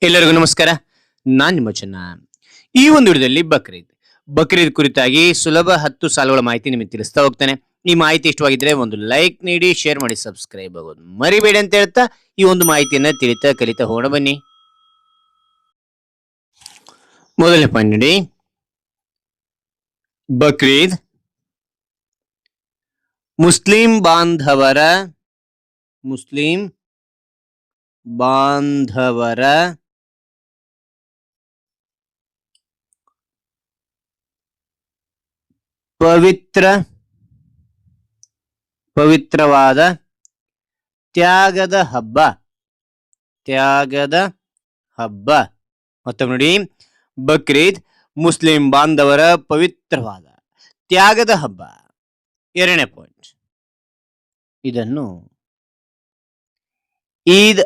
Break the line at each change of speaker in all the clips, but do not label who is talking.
ಎಲ್ಲರಿಗೂ ನಮಸ್ಕಾರ. ನಾನ್ ನಿಮ್ಮ ಚೆನ್ನ. ಈ ಒಂದು ವಿಡಿಯೋದಲ್ಲಿ ಬಕ್ರೀದ್ ಕುರಿತಾಗಿ ಸುಲಭ 10 ಸಾಲುಗಳ ಮಾಹಿತಿ ನಿಮಗೆ ತಿಳಿಸ್ತಾ ಹೋಗ್ತಾನೆ. ಈ ಮಾಹಿತಿ ಇಷ್ಟವಾಗಿದ್ರೆ ಒಂದು ಲೈಕ್ ನೀಡಿ, ಶೇರ್ ಮಾಡಿ, ಸಬ್ಸ್ಕ್ರೈಬ್ ಆಗೋದು ಮರಿಬೇಡಿ ಅಂತ ಹೇಳ್ತಾ ಈ ಒಂದು ಮಾಹಿತಿಯನ್ನ ತಿಳಿತಾ ಕಲಿತಾ ಹೋಗೋಣ ಬನ್ನಿ. ಮೊದಲನೇ ಪಾಯಿಂಟ್ ನೋಡಿ, ಬಕ್ರೀದ್ ಮುಸ್ಲಿಂ ಬಾಂಧವರ ಪವಿತ್ರವಾದ ತ್ಯಾಗದ ಹಬ್ಬ. ಮತ್ತೊಮ್ಮೆ ನೋಡಿ, ಬಕ್ರೀದ್ ಮುಸ್ಲಿಂ ಬಾಂಧವರ ಪವಿತ್ರವಾದ ತ್ಯಾಗದ ಹಬ್ಬ. ಎರಡನೇ ಪಾಯಿಂಟ್, ಇದನ್ನು ಈದ್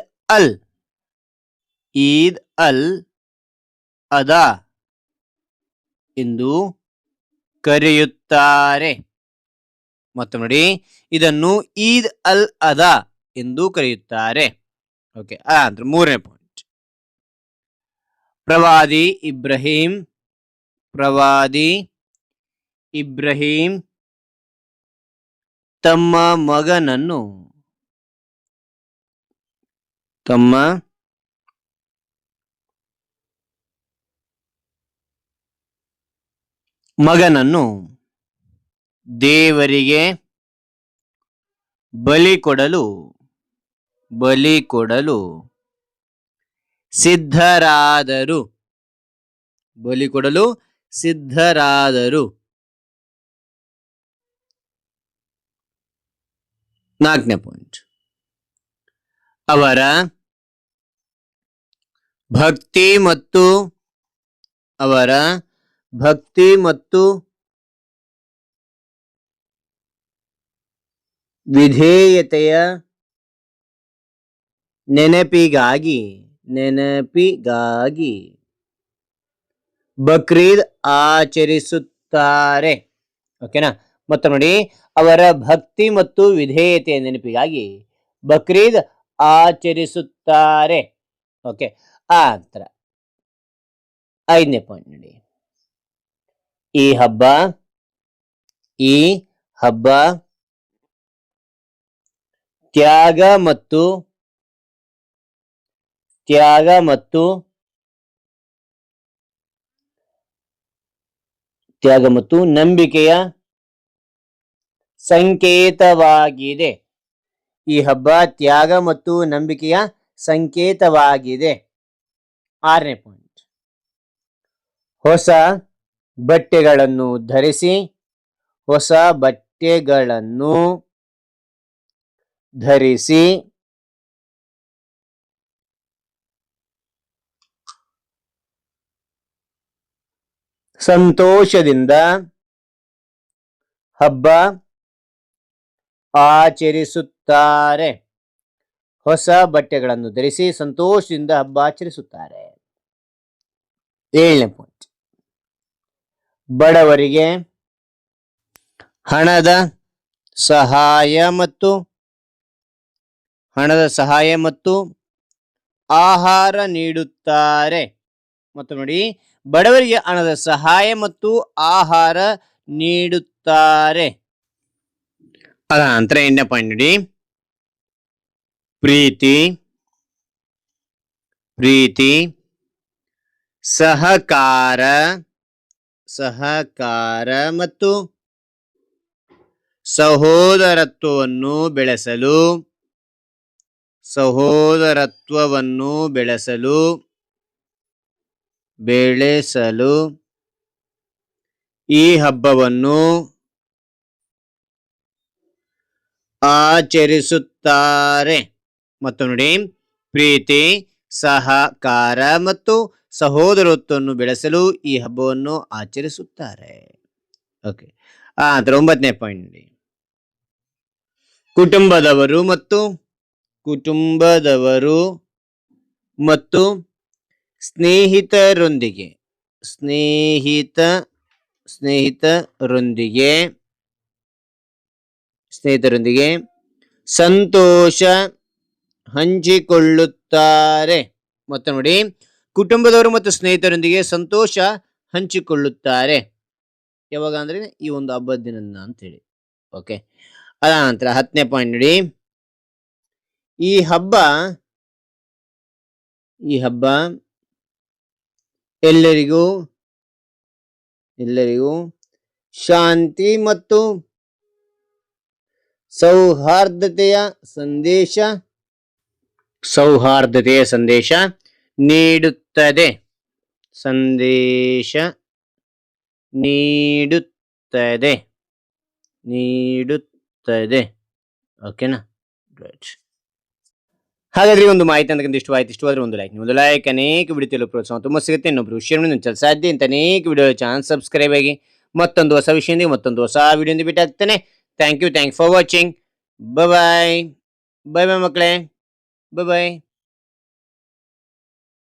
ಅಲ್ ಅದಾ ಎಂದು ಕರೆಯುತ್ತಾರೆ. ಮತ್ತು ನೋಡಿ, ಇದನ್ನು ಈದ್ ಅಲ್ ಅದಾ ಎಂದು ಕರೆಯುತ್ತಾರೆ. ಓಕೆ, ಅಂದ್ರೆ ಮೂರನೇ ಪಾಯಿಂಟ್, ಪ್ರವಾದಿ ಇಬ್ರಾಹಿಂ ತಮ್ಮ ಮಗನನ್ನು ದೇವರಿಗೆ ಬಲಿ ಕೊಡಲು ಸಿದ್ಧರಾದರು. ನಾಲ್ಕನೇ ಪಾಯಿಂಟ್, ಅವರ ಭಕ್ತಿ ಮತ್ತು ವಿಧೇಯತೆಯ ನೆನಪಿಗಾಗಿ ಬಕ್ರೀದ್ ಆಚರಿಸುತ್ತಾರೆ. ಓಕೆನಾ? ಮತ್ತೆ ನೋಡಿ, ಅವರ ಭಕ್ತಿ ಮತ್ತು ವಿಧೇಯತೆಯ ನೆನಪಿಗಾಗಿ ಬಕ್ರೀದ್ ಆಚರಿಸುತ್ತಾರೆ. ಓಕೆ, ಆ ನಂತರ ಐದನೇ ಪಾಯಿಂಟ್ ನೋಡಿ, ಈ ಹಬ್ಬ ತ್ಯಾಗ ಮತ್ತು ನಂಬಿಕೆಯ ಸಂಕೇತವಾಗಿದೆ. ಈ ಹಬ್ಬ ತ್ಯಾಗ ಮತ್ತು ನಂಬಿಕೆಯ ಸಂಕೇತವಾಗಿದೆ. ಆರನೇ ಪಾಯಿಂಟ್, ಹೊಸ ಬಟ್ಟೆಗಳನ್ನು ಧರಿಸಿ ಸಂತೋಷದಿಂದ ಹಬ್ಬ ಆಚರಿಸುತ್ತಾರೆ. ಹೊಸ ಬಟ್ಟೆಗಳನ್ನು ಧರಿಸಿ ಸಂತೋಷದಿಂದ ಹಬ್ಬ ಆಚರಿಸುತ್ತಾರೆ. ಏಳನೇ ಪಾಯಿಂಟ್, ಬಡವರಿಗೆ ಹಣದ ಸಹಾಯ ಮತ್ತು ಆಹಾರ ನೀಡುತ್ತಾರೆ. ಮತ್ತು ನೋಡಿ, ಬಡವರಿಗೆ ಹಣದ ಸಹಾಯ ಮತ್ತು ಆಹಾರ ನೀಡುತ್ತಾರೆ. ಅದ ನಂತರ ಎಂಟನೇ ಪಾಯಿಂಟ್ ನೋಡಿ, ಪ್ರೀತಿ ಸಹಕಾರ ಮತ್ತು ಸಹೋದರತ್ವವನ್ನು ಬೆಳೆಸಲು ಈ ಹಬ್ಬವನ್ನು ಆಚರಿಸುತ್ತಾರೆ. ಮತ್ತು ನೋಡಿ, ಪ್ರೀತಿ, ಸಹಕಾರ ಮತ್ತು ಸಹೋದರತ್ವವನ್ನು ಬೆಳೆಸಲು ಈ ಹಬ್ಬವನ್ನು ಆಚರಿಸುತ್ತಾರೆ. ಓಕೆ, ನಂತರ 9ನೇ ಪಾಯಿಂಟ್ ನೋಡಿ, ಕುಟುಂಬದವರು ಮತ್ತು ಸ್ನೇಹಿತರೊಂದಿಗೆ ಸಂತೋಷ ಹಂಚಿಕೊಳ್ಳುತ್ತಾರೆ. ಮತ್ತೆ ನೋಡಿ, ಕುಟುಂಬದವರು ಮತ್ತು ಸ್ನೇಹಿತರೊಂದಿಗೆ ಸಂತೋಷ ಹಂಚಿಕೊಳ್ಳುತ್ತಾರೆ. ಯಾವಾಗ ಅಂದ್ರೆ ಈ ಒಂದು ಹಬ್ಬದ ದಿನ ಅಂತ ಹೇಳಿ. ಓಕೆ, ಅದ ನಂತರ 10ನೇ ಪಾಯಿಂಟ್ ನೋಡಿ, ಈ ಹಬ್ಬ ಎಲ್ಲರಿಗೂ ಶಾಂತಿ ಮತ್ತು ಸೌಹಾರ್ದತೆಯ ಸಂದೇಶ ನೀಡುತ್ತದೆ. ಓಕೆನಾ, ರೈಟ್. ಹಾಗಾದ್ರೆ ಈ ಒಂದು ಮಾಹಿತಿ ಅಂತಕ್ಕಂಥ ಇಷ್ಟವಾದ್ರೆ ಒಂದು ಲೈಕ್, ಅನೇಕ ವಿಡಿಯೋ ಪ್ರೋತ್ಸಾಹ ತುಂಬಾ ಸಿಗುತ್ತೆ. ಇನ್ನೊಬ್ರು ಶೇರ್ ಸಾಧ್ಯ ಅಂತ ಅನೇಕ ವಿಡಿಯೋ ಚಾನಲ್ ಸಬ್ಸ್ಕ್ರೈಬ್ ಆಗಿ ಮತ್ತೊಂದು ಹೊಸ ವಿಷಯದಿಂದ ಮತ್ತೊಂದು ಹೊಸ ವಿಡಿಯೋ ಭೇಟಿ ಆಗ್ತಾನೆ. Thank you for watching. Bye ಮಕ್ಕಳೇ, ಬಾಯ್.